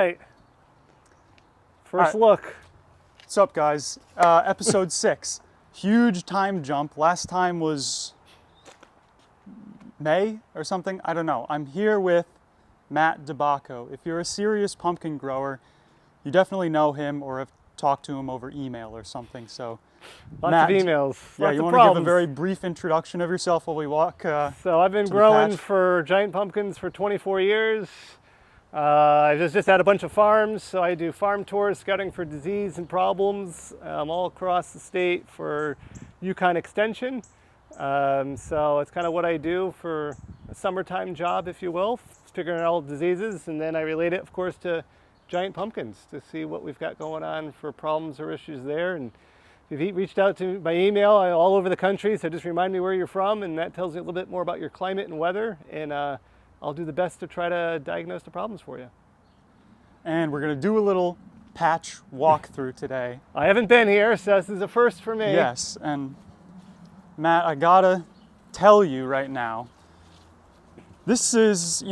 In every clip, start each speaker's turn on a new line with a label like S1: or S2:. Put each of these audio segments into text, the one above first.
S1: Right. First look.
S2: What's up, guys? Episode 6. Huge time jump. Last time was May or something. I don't know. I'm here with Matt Debacco. If you're a serious pumpkin grower, you definitely know him or have talked to him over email or something. So,
S1: Lots
S2: Matt,
S1: of emails.
S2: Yeah,
S1: lots
S2: you
S1: of
S2: want to give a very brief introduction of yourself while we walk?
S1: So I've been growing for giant pumpkins for 24 years. I just had a bunch of farms, so I do farm tours, scouting for disease and problems all across the state for Yukon Extension. So it's kind of what I do for a summertime job, if you will, figuring out all diseases, and then I relate it, of course, to giant pumpkins to see what we've got going on for problems or issues there. And if you've reached out to me by email all over the country, so just remind me where you're from, and that tells me a little bit more about your climate and weather, and I'll do the best to try to diagnose the problems for you.
S2: And we're going to do a little patch walkthrough today.
S1: I haven't been here, so this is a first for me.
S2: Yes, and Matt, I gotta tell you right now, this is,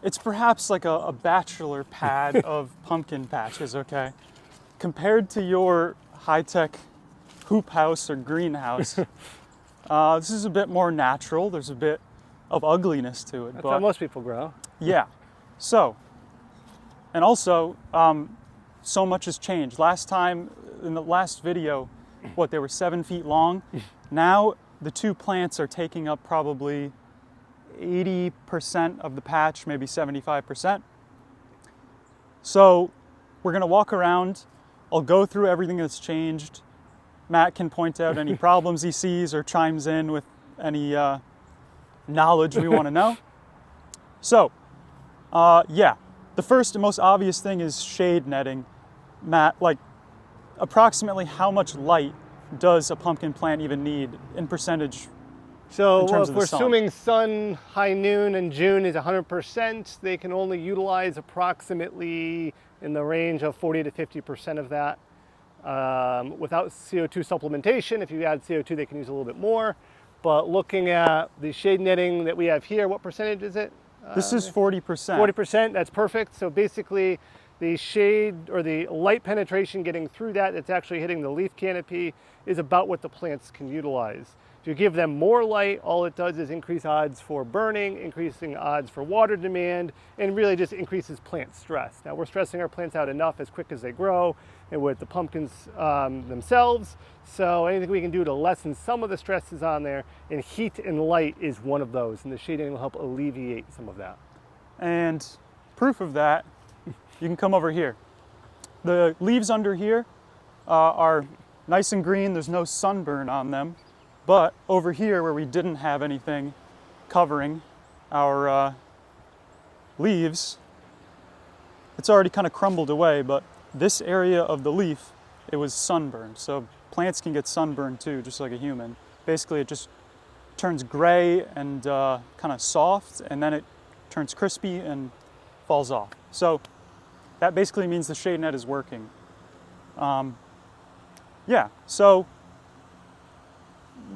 S2: it's perhaps like a bachelor pad of pumpkin patches, okay? Compared to your high-tech hoop house or greenhouse, this is a bit more natural. There's a bit of ugliness to it.
S1: That's how most people grow.
S2: Yeah. So, and also, so much has changed. Last time, in the last video, they were 7 feet long. Now, the two plants are taking up probably 80% of the patch, maybe 75%. So, we're gonna walk around. I'll go through everything that's changed. Matt can point out any problems he sees or chimes in with any knowledge we want to know. So, the first and most obvious thing is shade netting. Matt, approximately how much light does a pumpkin plant even need in percentage?
S1: So if we're assuming sun high noon in June is 100%, they can only utilize approximately in the range of 40 to 50% of that. Without CO2 supplementation, if you add CO2, they can use a little bit more. But looking at the shade netting that we have here, what percentage is it?
S2: This is 40%.
S1: 40%, that's perfect. So basically the shade or the light penetration getting through that, that's actually hitting the leaf canopy, is about what the plants can utilize. If you give them more light, all it does is increase odds for burning, increasing odds for water demand, and really just increases plant stress. Now we're stressing our plants out enough as quick as they grow and with the pumpkins themselves. So anything we can do to lessen some of the stresses on there, and heat and light is one of those, and the shading will help alleviate some of that.
S2: And proof of that, you can come over here. The leaves under here are nice and green. There's no sunburn on them. But over here, where we didn't have anything covering our leaves, it's already kind of crumbled away, but this area of the leaf, it was sunburned. So plants can get sunburned too, just like a human. Basically, it just turns gray and kind of soft, and then it turns crispy and falls off. So that basically means the shade net is working. So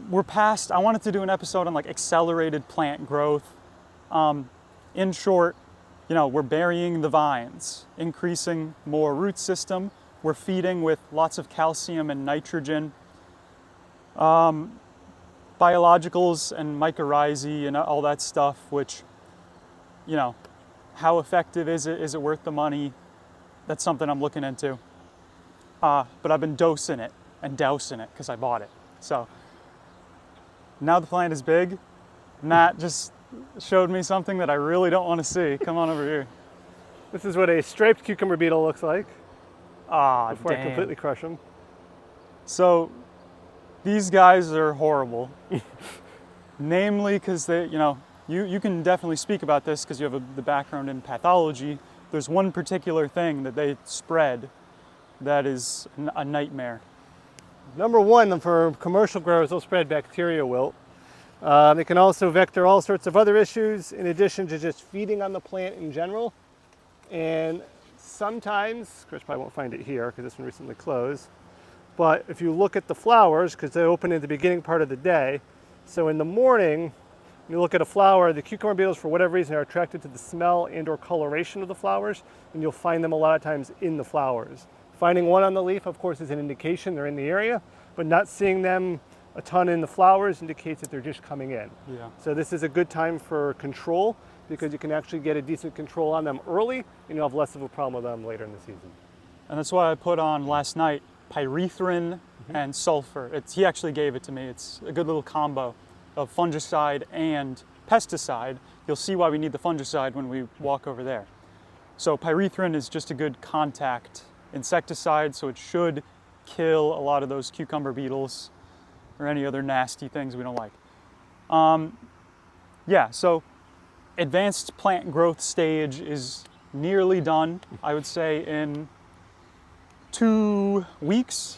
S2: we're past, I wanted to do an episode on accelerated plant growth. In short, we're burying the vines, increasing more root system. We're feeding with lots of calcium and nitrogen. Biologicals and mycorrhizae and all that stuff, which, how effective is it? Is it worth the money? That's something I'm looking into. But I've been dosing it and dousing it because I bought it. So now the plant is big. Matt just showed me something that I really don't want to see. Come on over here.
S1: This is what a striped cucumber beetle looks like. Before
S2: damn.
S1: I completely crush them.
S2: So these guys are horrible. Namely because they, you can definitely speak about this because you have the background in pathology. There's one particular thing that they spread that is a nightmare.
S1: Number one, for commercial growers, they'll spread bacteria wilt. They can also vector all sorts of other issues in addition to just feeding on the plant in general. And sometimes, Chris probably won't find it here because this one recently closed, but if you look at the flowers, because they open in the beginning part of the day, so in the morning, When you look at a flower, the cucumber beetles, for whatever reason, are attracted to the smell and or coloration of the flowers, and you'll find them a lot of times in the flowers. Finding one on the leaf, of course, is an indication they're in the area, but not seeing them a ton in the flowers indicates that they're just coming in.
S2: Yeah.
S1: So this is a good time for control because you can actually get a decent control on them early, and you'll have less of a problem with them later in the season.
S2: And that's why I put on last night pyrethrin and sulfur. He actually gave it to me. It's a good little combo of fungicide and pesticide. You'll see why we need the fungicide when we walk over there. So pyrethrin is just a good contact insecticide, so it should kill a lot of those cucumber beetles or any other nasty things we don't like. Yeah, so advanced plant growth stage is nearly done, I would say in 2 weeks,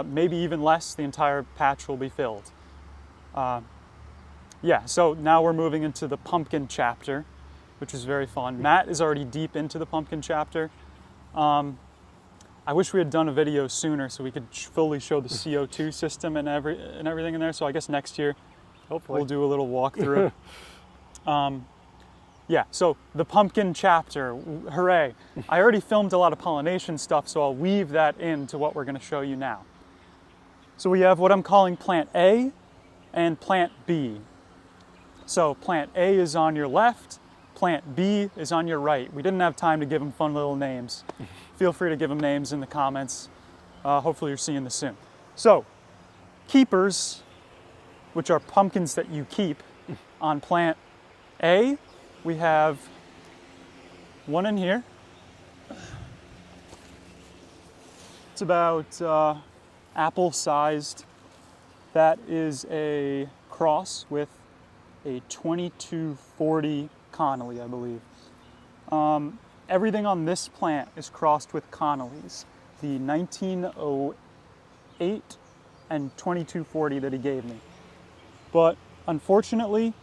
S2: maybe even less, the entire patch will be filled. Yeah, so now we're moving into the pumpkin chapter, which is very fun. Matt is already deep into the pumpkin chapter. I wish we had done a video sooner so we could fully show the CO2 system and everything in there. So I guess next year, hopefully, we'll do a little walkthrough. Yeah, so the pumpkin chapter, hooray. I already filmed a lot of pollination stuff, so I'll weave that into what we're gonna show you now. So we have what I'm calling plant A and plant B. So plant A is on your left, plant B is on your right. We didn't have time to give them fun little names. Feel free to give them names in the comments. Hopefully you're seeing this soon. So, keepers, which are pumpkins that you keep on plant A, we have one in here. It's about apple-sized. That is a cross with a 2240 Connolly, I believe. Everything on this plant is crossed with Connolly's, the 1908 and 2240 that he gave me. But unfortunately,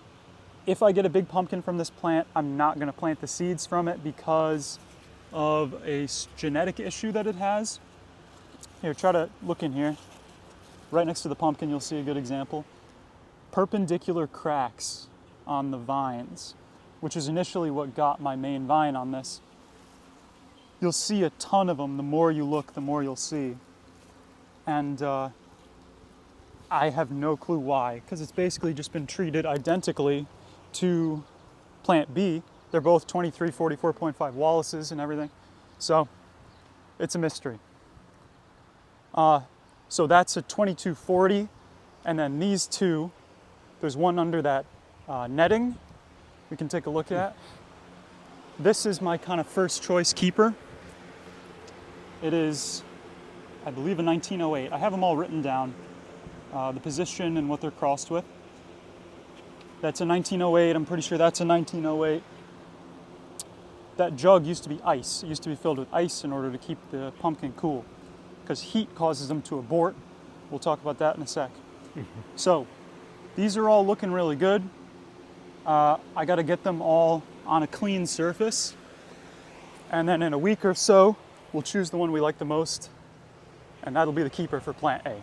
S2: if I get a big pumpkin from this plant, I'm not going to plant the seeds from it because of a genetic issue that it has. Here, try to look in here. Right next to the pumpkin, you'll see a good example. Perpendicular cracks on the vines, which is initially what got my main vine on this. You'll see a ton of them. The more you look, the more you'll see. And I have no clue why, because it's basically just been treated identically to plant B. They're both 2344.5 Wallaces and everything. So it's a mystery. So that's a 2240. And then these two, there's one under that netting we can take a look at. This is my kind of first choice keeper. It is, I believe, a 1908. I have them all written down, the position and what they're crossed with. That's a 1908. I'm pretty sure that's a 1908. That jug used to be ice. It used to be filled with ice in order to keep the pumpkin cool, because heat causes them to abort. We'll talk about that in a sec. So these are all looking really good. I got to get them all on a clean surface, and then in a week or so we'll choose the one we like the most, and that'll be the keeper for plant A.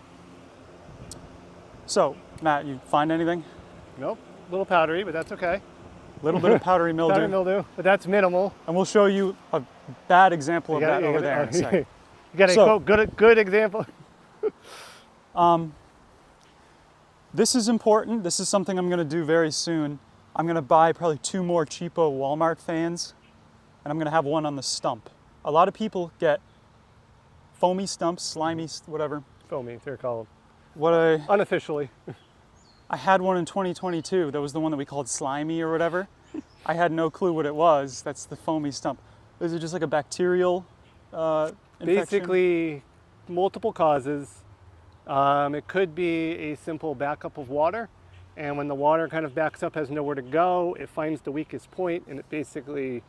S2: So Matt, you find anything?
S1: Nope, a little powdery, but that's okay.
S2: A little bit of powdery mildew.
S1: Powdery mildew, but that's minimal.
S2: And we'll show you a bad example of that over there in a second.
S1: You got a good example?
S2: This is important. This is something I'm going to do very soon. I'm going to buy probably 2 more cheapo Walmart fans, and I'm going to have one on the stump. A lot of people get foamy stumps, slimy, whatever.
S1: Foamy, they're called.
S2: Unofficially. I had one in 2022. That was the one that we called slimy or whatever. I had no clue what it was. That's the foamy stump. Is it just like a bacterial infection?
S1: Basically, multiple causes. It could be a simple backup of water, and when the water kind of backs up, has nowhere to go, it finds the weakest point, and it basically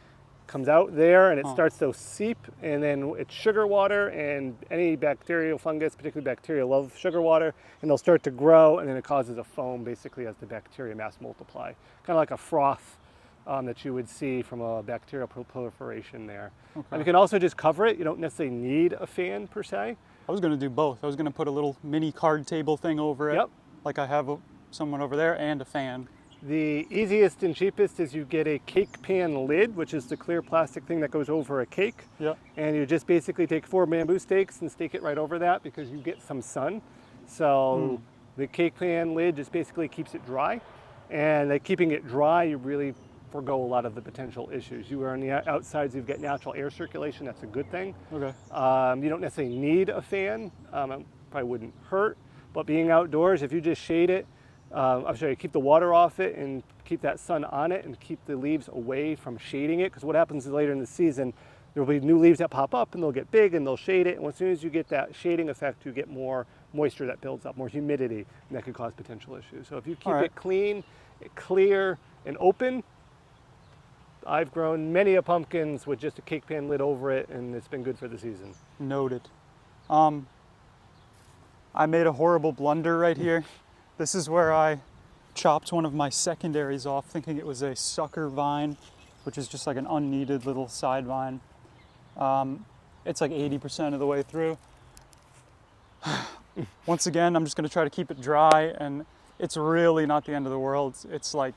S1: comes out there, and it starts to seep, and then it's sugar water, and any bacterial fungus, particularly bacteria, love sugar water, and they'll start to grow, and then it causes a foam basically as the bacteria mass multiply. Kind of like a froth that you would see from a bacterial proliferation there. Okay. And you can also just cover it. You don't necessarily need a fan per se.
S2: I was going to do both. I was going to put a little mini card table thing over it, like I have someone over there, and a fan.
S1: The easiest and cheapest is you get a cake pan lid, which is the clear plastic thing that goes over a cake.
S2: Yep.
S1: And you just basically take 4 bamboo stakes and stake it right over that because you get some sun. So the cake pan lid just basically keeps it dry. And by keeping it dry, you really forgo a lot of the potential issues. You are on the outsides, you've got natural air circulation, that's a good thing.
S2: Okay.
S1: You don't necessarily need a fan, it probably wouldn't hurt, but being outdoors, if you just shade it, keep the water off it and keep that sun on it and keep the leaves away from shading it, because what happens is later in the season, there will be new leaves that pop up and they'll get big and they'll shade it, and as soon as you get that shading effect, you get more moisture that builds up, more humidity, and that could cause potential issues. So if you keep it clean, clear, and open, I've grown many a pumpkins with just a cake pan lid over it, and it's been good for the season.
S2: Noted. I made a horrible blunder right here. This is where I chopped one of my secondaries off, thinking it was a sucker vine, which is just like an unneeded little side vine. It's like 80% of the way through. Once again, I'm just gonna try to keep it dry, and it's really not the end of the world. It's like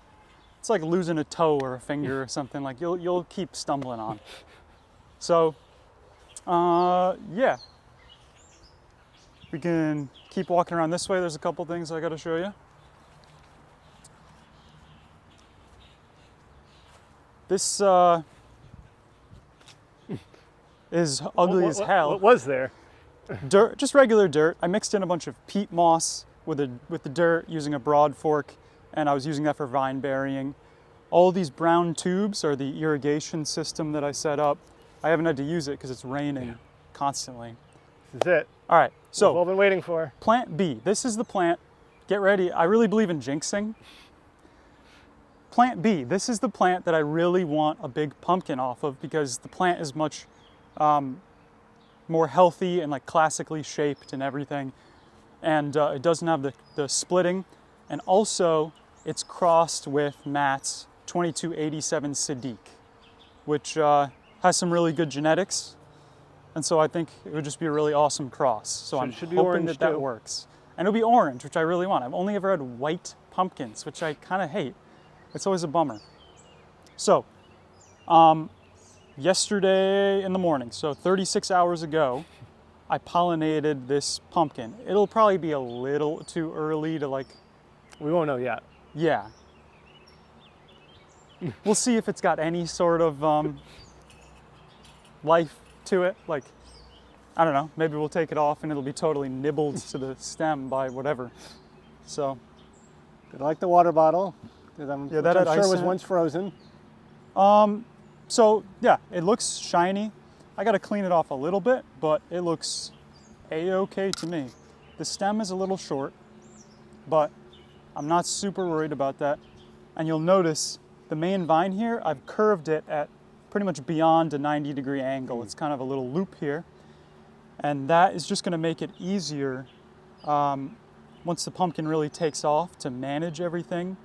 S2: losing a toe or a finger or something. Like you'll keep stumbling on. So, yeah. We can keep walking around this way. There's a couple things I gotta show you. This is ugly as hell.
S1: What was there?
S2: Dirt, just regular dirt. I mixed in a bunch of peat moss with the dirt using a broad fork, and I was using that for vine burying. All these brown tubes are the irrigation system that I set up. I haven't had to use it because it's raining constantly.
S1: This is it.
S2: All right, so
S1: what we've been waiting for.
S2: Plant B. This is the plant. Get ready. I really believe in jinxing. Plant B. This is the plant that I really want a big pumpkin off of because the plant is much more healthy and like classically shaped and everything. And it doesn't have the splitting. And also it's crossed with Matt's 2287 Sadiq, which has some really good genetics. And so I think it would just be a really awesome cross. So I'm hoping that works. And it'll be orange, which I really want. I've only ever had white pumpkins, which I kind of hate. It's always a bummer. So, yesterday in the morning, so 36 hours ago, I pollinated this pumpkin. It'll probably be a little too early to like...
S1: We won't know yet.
S2: Yeah. We'll see if it's got any sort of life to it. Like, I don't know, maybe we'll take it off and it'll be totally nibbled to the stem by whatever. So.
S1: Did I like the water bottle? I'm sure it was once frozen.
S2: So yeah, it looks shiny. I got to clean it off a little bit, but it looks a-okay to me. The stem is a little short, but I'm not super worried about that. And you'll notice the main vine here, I've curved it at pretty much beyond a 90-degree angle. It's kind of a little loop here. And that is just going to make it easier once the pumpkin really takes off to manage everything,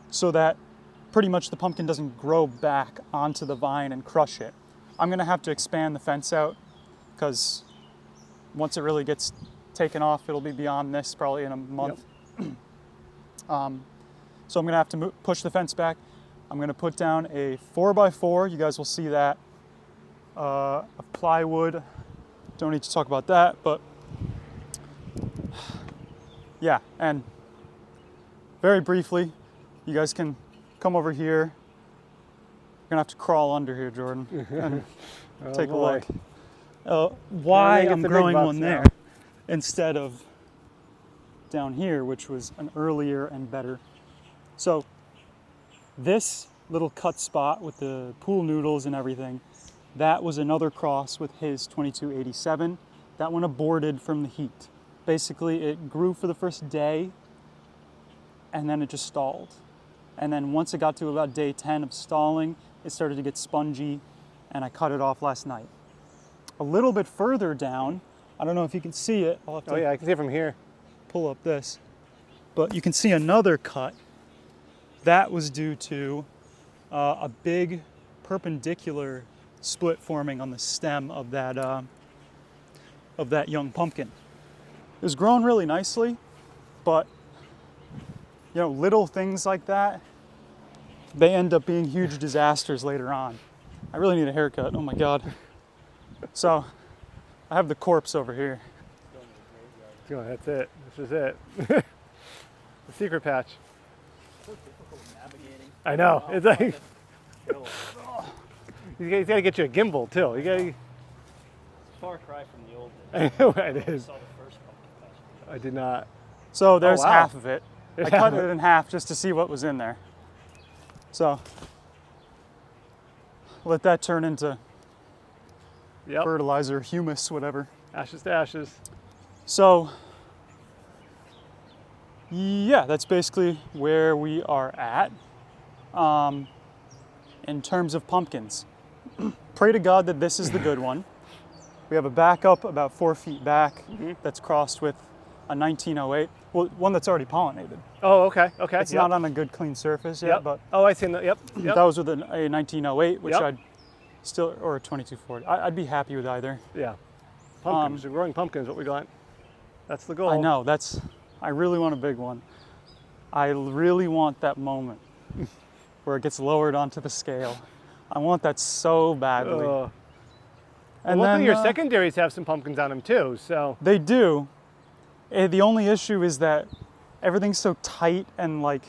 S2: so that pretty much the pumpkin doesn't grow back onto the vine and crush it. I'm going to have to expand the fence out because once it really gets taken off, it'll be beyond this probably in a month. Yep. So I'm going to have to push the fence back. I'm going to put down a 4x4. You guys will see that. A plywood. Don't need to talk about that, but yeah, and very briefly, you guys can come over here. You're gonna have to crawl under here, Jordan, and take a look. Why I'm growing one there instead of down here, which was an earlier and better. So this little cut spot with the pool noodles and everything, that was another cross with his 2287. That one aborted from the heat. Basically, it grew for the first day, and then it just stalled. And then once it got to about day 10 of stalling, it started to get spongy, and I cut it off last night. A little bit further down, I don't know if you can see it. I'll have to
S1: I can see it from here.
S2: Pull up this. But you can see another cut. That was due to a big perpendicular split forming on the stem of that young pumpkin. It was growing really nicely, but you know, little things like that, they end up being huge disasters later on. I really need a haircut, oh my God. So, I have the corpse over here.
S1: That's it. This is it. The secret patch.
S3: So difficult navigating.
S1: I know. It's like you got to get you a gimbal too. You got.
S3: Far cry from the old
S1: I
S3: days.
S1: know it
S3: I
S1: is.
S3: saw the first pumpkin patch.
S1: I did not.
S2: So there's
S1: wow.
S2: half of it.
S1: There's
S2: I cut
S1: half.
S2: it in half just to see what was in there. So, let that turn into
S1: Yep.
S2: fertilizer, humus, whatever.
S1: Ashes to ashes.
S2: So, yeah, that's basically where we are at in terms of pumpkins. Pray to God that this is the good one. We have a backup about 4 feet back that's crossed with a 1908, well, one that's already pollinated.
S1: Oh, okay. Okay.
S2: It's not on a good clean surface yet,
S1: Yep.
S2: but
S1: Oh, I seen that. Yep. Yep.
S2: that was with a 1908, which
S1: Yep.
S2: I'd still, or a 2240. I'd be happy with either.
S1: Yeah. Pumpkins. We're growing pumpkins. What we got? That's the goal.
S2: I know, I really want a big one. I really want that moment where it gets lowered onto the scale. I want that so badly.
S1: And luckily your secondaries have some pumpkins on them too, so.
S2: They do. The only issue is that everything's so tight and like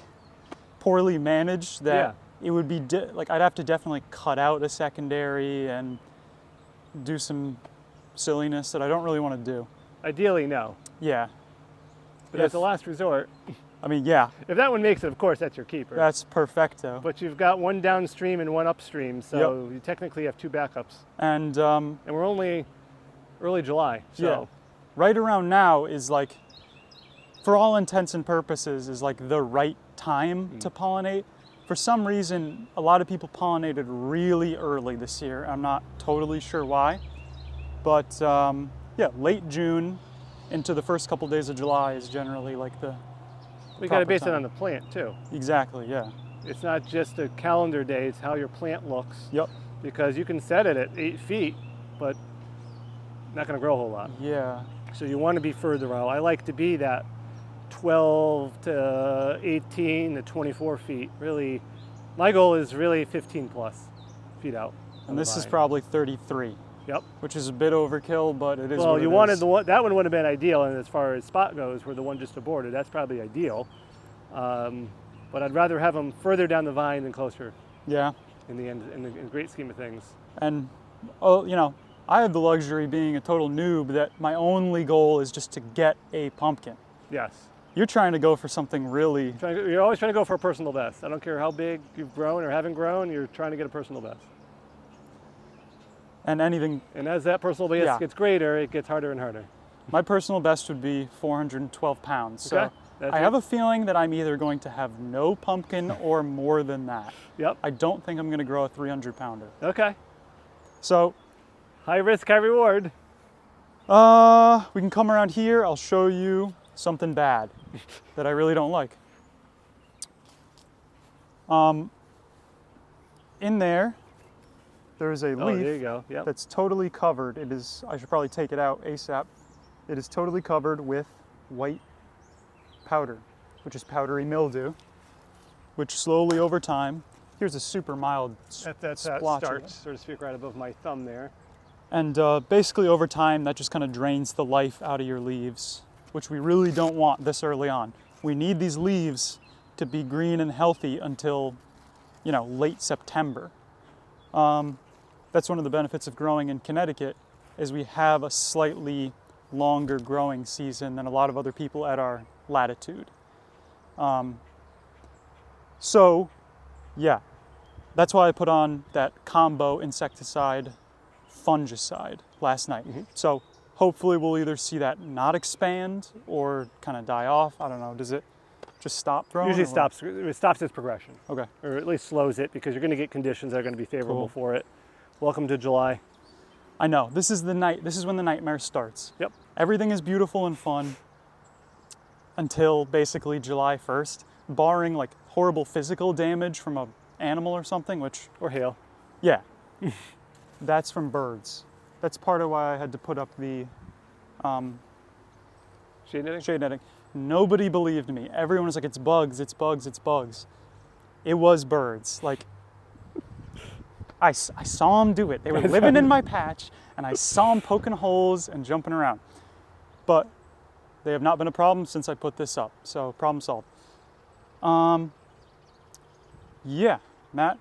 S2: poorly managed that it would be like I'd have to definitely cut out a secondary and do some silliness that I don't really want to do.
S1: Ideally, no.
S2: Yeah.
S1: But as a last resort,
S2: I mean, yeah,
S1: if that one makes it, of course, that's your keeper.
S2: that's perfecto.
S1: But you've got one downstream and one upstream, so you technically have two backups.
S2: And
S1: And we're only early July, so.
S2: yeah, right around now is like, for all intents and purposes, is like the right time to pollinate. For some reason, a lot of people pollinated really early this year. I'm not totally sure why. But yeah, late June into the first couple days of July is generally like the
S1: We got to
S2: proper
S1: base it
S2: time.
S1: on the plant too.
S2: Exactly, yeah.
S1: It's not just a calendar day, it's how your plant looks.
S2: Yep.
S1: Because you can set it at 8 feet, but not going to grow a whole lot.
S2: Yeah.
S1: So you want to be further out. I like to be that 12 to 18 to 24 feet. Really, my goal is really 15 plus feet out.
S2: And this is probably 33.
S1: Yep.
S2: Which is a bit overkill, but it is
S1: Well,
S2: what
S1: you
S2: it
S1: wanted
S2: is.
S1: the one, that one would have been ideal, and as far as spot goes, where the one just aborted, that's probably ideal. But I'd rather have them further down the vine than closer
S2: Yeah.
S1: in the end, in the great scheme of things.
S2: And, oh, you know, I have the luxury being a total noob that my only goal is just to get a pumpkin.
S1: Yes.
S2: You're trying to go for something really,
S1: You're always trying to go for a personal best. I don't care how big you've grown or haven't grown, you're trying to get a personal best.
S2: and anything,
S1: And as that personal best gets greater, it gets harder and harder.
S2: my personal best would be 412 pounds. So
S1: Okay, that's
S2: I
S1: it.
S2: have a feeling that I'm either going to have no pumpkin or more than that.
S1: Yep.
S2: I don't think I'm going to grow a 300 pounder.
S1: Okay.
S2: So
S1: High risk, high reward.
S2: we can come around here. I'll show you something bad that I really don't like. In there is a
S1: Oh, there you
S2: leaf
S1: go. Yep.
S2: that's totally covered. It is, I should probably take it out ASAP. It is totally covered with white powder, which is powdery mildew, which slowly over time, here's a super mild
S1: That's that
S2: splotch of
S1: starch,
S2: it.
S1: so to speak, right above my thumb there.
S2: And basically over time, that just kind of drains the life out of your leaves, which we really don't want this early on. We need these leaves to be green and healthy until, you know, late September. That's one of the benefits of growing in Connecticut, is we have a slightly longer growing season than a lot of other people at our latitude. So, yeah, that's why I put on that combo insecticide fungicide last night. So hopefully we'll either see that not expand or kind of die off. I don't know. Does it just stop growing?
S1: Usually
S2: or what?
S1: it stops its progression,
S2: Okay.
S1: or at least slows it, because you're going to get conditions that are going to be favorable
S2: Cool.
S1: for it. Welcome to July.
S2: I know. This is when the nightmare starts.
S1: Yep.
S2: Everything is beautiful and fun until basically July 1st, barring like horrible physical damage from a animal or something, which,
S1: Or hail.
S2: yeah, that's from birds. That's part of why I had to put up the
S1: Shade netting?
S2: shade netting. Nobody believed me. Everyone was like, it's bugs, it's bugs, it's bugs. It was birds. Like, I saw them do it. They were living in my patch, and I saw them poking holes and jumping around. But they have not been a problem since I put this up. So problem solved. Yeah, Matt,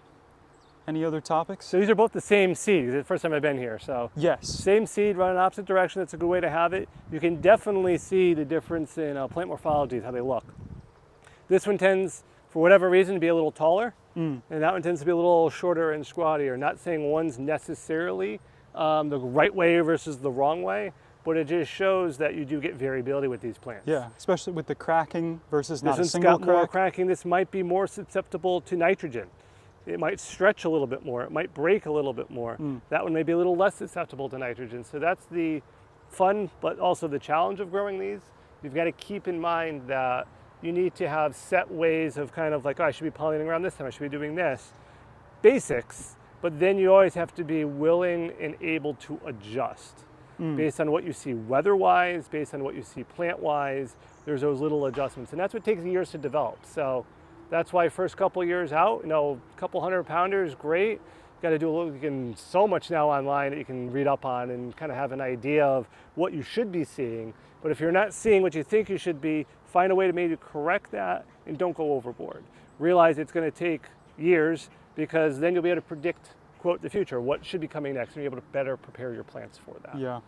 S2: any other topics?
S1: So these are both the same seed. It's the first time I've been here. So
S2: Yes.
S1: same seed, run in opposite direction. That's a good way to have it. You can definitely see the difference in plant morphologies, how they look. This one tends, for whatever reason, to be a little taller, and that one tends to be a little shorter and squattier. Not saying one's necessarily the right way versus the wrong way, but it just shows that you do get variability with these plants.
S2: Yeah, especially with the cracking versus not a
S1: This one's
S2: single
S1: got more
S2: crack.
S1: cracking. This might be more susceptible to nitrogen. It might stretch a little bit more. It might break a little bit more. That one may be a little less susceptible to nitrogen. So that's the fun, but also the challenge of growing these. You've got to keep in mind that you need to have set ways of kind of like, oh, I should be pollinating around this time. I should be doing this. Basics, but then you always have to be willing and able to adjust. Based on what you see weather-wise, based on what you see plant-wise, there's those little adjustments. And that's what takes years to develop. So that's why first couple years out, a couple 100-pounders, great. Got to do a little, you can so much now online that you can read up on and kind of have an idea of what you should be seeing. But if you're not seeing what you think you should be, find a way to maybe correct that and don't go overboard. Realize it's going to take years, because then you'll be able to predict, quote, the future, what should be coming next, and you'll be able to better prepare your plants for that.
S2: Yeah.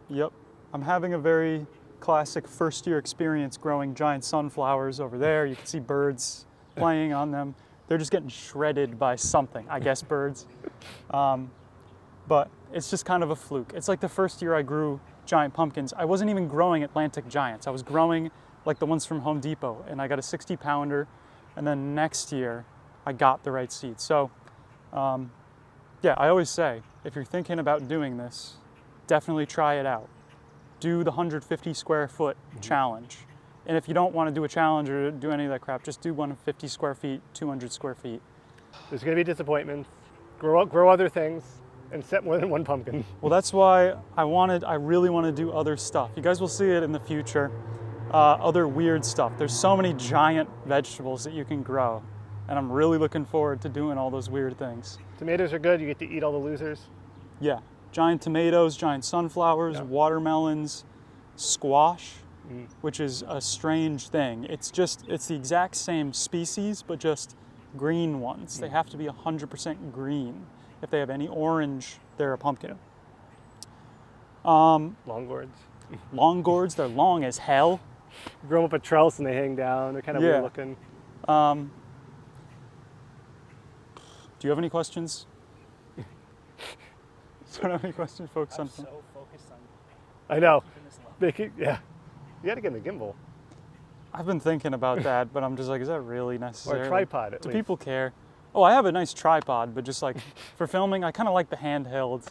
S2: Yep. I'm having a very classic first year experience growing giant sunflowers over there. You can see birds playing on them. They're just getting shredded by something, I guess birds. But it's just kind of a fluke. It's like the first year I grew giant pumpkins, I wasn't even growing Atlantic giants. I was growing like the ones from Home Depot, and I got a 60-pounder, and then next year I got the right seed. So yeah, I always say, if you're thinking about doing this, definitely try it out. Do the 150 square foot challenge. And if you don't want to do a challenge or do any of that crap, just do 150 square feet, 200 square feet.
S1: There's going to be disappointments. Grow other things and set more than one pumpkin.
S2: Well, that's why I really want to do other stuff. You guys will see it in the future. Other weird stuff. There's so many giant vegetables that you can grow, and I'm really looking forward to doing all those weird things.
S1: Tomatoes are good. You get to eat all the losers.
S2: Yeah, giant tomatoes, giant sunflowers, watermelons, squash, which is a strange thing. It's the exact same species, but just green ones. They have to be 100% green. If they have any orange, they're a pumpkin.
S1: Longourds.
S2: Longourds, they're long as hell.
S1: You grow them up a trellis and they hang down. They're kind of weird looking.
S2: Do you have any questions? So I don't have any questions, folks.
S3: I'm so focused on
S1: I know.
S3: keeping this level.
S1: Yeah. You got to get in the gimbal.
S2: I've been thinking about that, but I'm just like, is that really necessary?
S1: Or a tripod at
S2: Do
S1: least.
S2: people care? Oh, I have a nice tripod, but just like for filming, I kind of like the handheld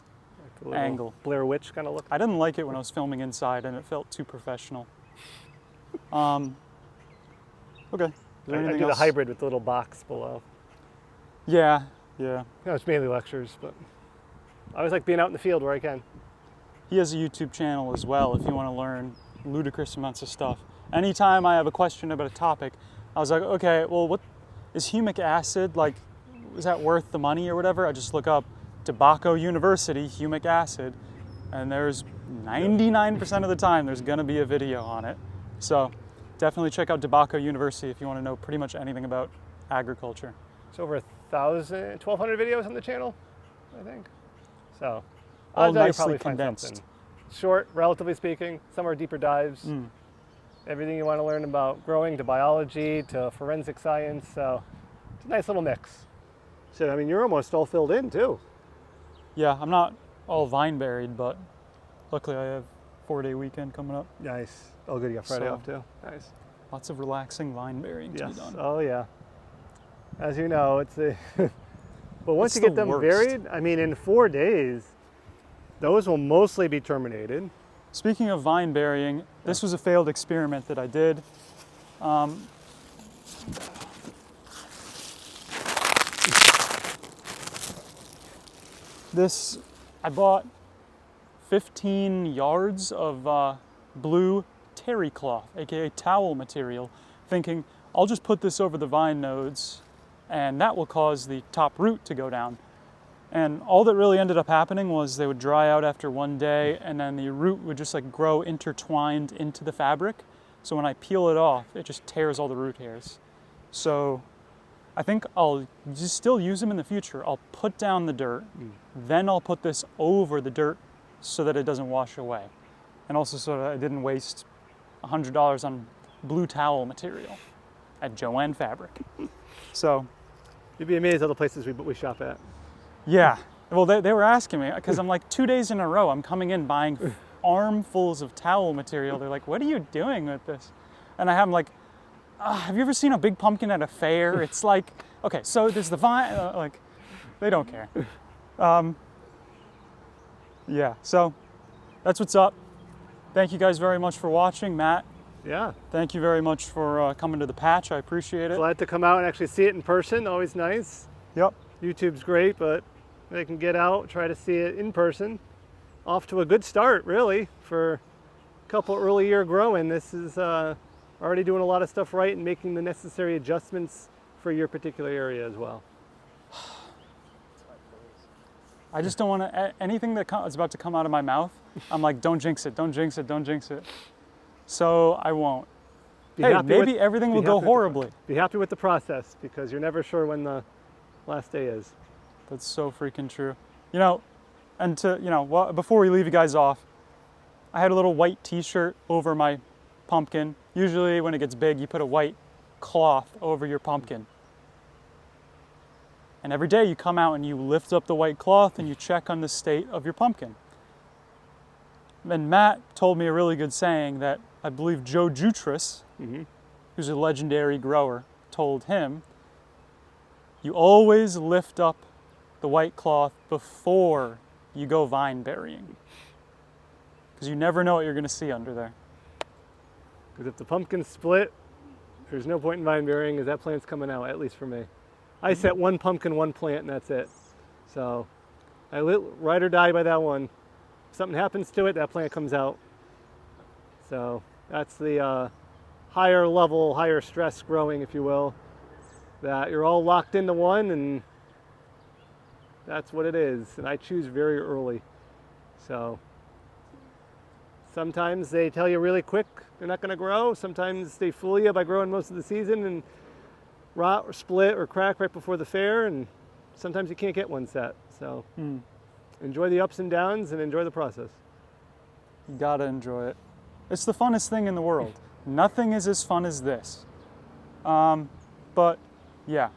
S1: The little
S2: angle.
S1: Blair Witch kind of look.
S2: I didn't like it when I was filming inside, and it felt too professional. Okay. Is there
S1: I
S2: anything
S1: do the
S2: else?
S1: hybrid with the little box below.
S2: Yeah.
S1: It's mainly lectures, but I always like being out in the field where I can.
S2: He has a YouTube channel as well if you want to learn ludicrous amounts of stuff. Anytime I have a question about a topic, I was like, okay, well, what is humic acid, like, is that worth the money or whatever? I just look up Debacco University, humic acid, and there's 99% of the time there's gonna be a video on it. So definitely check out Debacco University if you want to know pretty much anything about agriculture.
S1: It's over 1,200 videos on the channel, I think. So,
S2: All
S1: odds are you'll
S2: nicely
S1: probably find
S2: condensed.
S1: something. Short, relatively speaking. Some are deeper dives. Everything you want to learn about growing, to biology, to forensic science. So it's a nice little mix. So, I mean, you're almost all filled in too.
S2: Yeah, I'm not all vine buried, but luckily I have 4-day weekend coming up.
S1: Nice. Oh, good. You got Friday
S2: So-
S1: off too. Nice.
S2: Lots of relaxing vine burying to be
S1: Yes.
S2: done.
S1: Oh, yeah. As you know, it's a. But once
S2: It's
S1: you get
S2: the
S1: them
S2: worst.
S1: buried, I mean, in 4 days, those will mostly be terminated.
S2: Speaking of vine burying, this was a failed experiment that I did. I bought 15 yards of blue terry cloth, aka towel material, thinking I'll just put this over the vine nodes and that will cause the top root to go down. And all that really ended up happening was they would dry out after one day and then the root would just like grow intertwined into the fabric. So when I peel it off, it just tears all the root hairs. So I think I'll just still use them in the future. I'll put down the dirt, then I'll put this over the dirt so that it doesn't wash away. And also so that I didn't waste $100 on blue towel material at Joanne Fabric. So
S1: You'd be amazed at the places we shop at.
S2: yeah, well they were asking me, because I'm like 2 days in a row, I'm coming in buying armfuls of towel material. They're like, what are you doing with this? And I have them like, have you ever seen a big pumpkin at a fair? It's like, okay, so there's the vine, like, they don't care. Yeah, so that's what's up. Thank you guys very much for watching. Matt,
S1: Yeah.
S2: thank you very much for coming to the patch. I appreciate it.
S1: Glad to come out and actually see it in person. Always nice.
S2: Yep.
S1: YouTube's great, but they can get out, try to see it in person. Off to a good start, really, for a couple early year growing. This is already doing a lot of stuff right and making the necessary adjustments for your particular area as well.
S2: I just don't want to, anything that is about to come out of my mouth, I'm like, don't jinx it, don't jinx it, don't jinx it. So I won't. Hey, maybe everything will go horribly.
S1: Be happy with the process, because you're never sure when the last day is.
S2: That's so freaking true. You know, and to, you know, well, before we leave you guys off, I had a little white t-shirt over my pumpkin. Usually when it gets big, you put a white cloth over your pumpkin. And every day you come out and you lift up the white cloth and you check on the state of your pumpkin. And Matt told me a really good saying that I believe Joe Jutras, who's a legendary grower, told him, you always lift up the white cloth before you go vine burying. Because you never know what you're going to see under there.
S1: Because if the pumpkin's split, there's no point in vine burying, because that plant's coming out, at least for me. I set one pumpkin, one plant, and that's it. So I ride or die by that one. If something happens to it, that plant comes out. So that's the higher level, higher stress growing, if you will. That you're all locked into one, and that's what it is. And I choose very early. So sometimes they tell you really quick they're not going to grow. Sometimes they fool you by growing most of the season and rot or split or crack right before the fair, and sometimes you can't get one set. So enjoy the ups and downs and enjoy the process.
S2: You gotta enjoy it. It's the funnest thing in the world. Nothing is as fun as this. But yeah,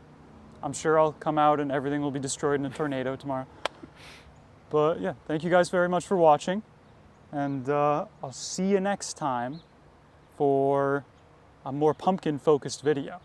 S2: I'm sure I'll come out and everything will be destroyed in a tornado tomorrow. But yeah, thank you guys very much for watching. And I'll see you next time for a more pumpkin focused video.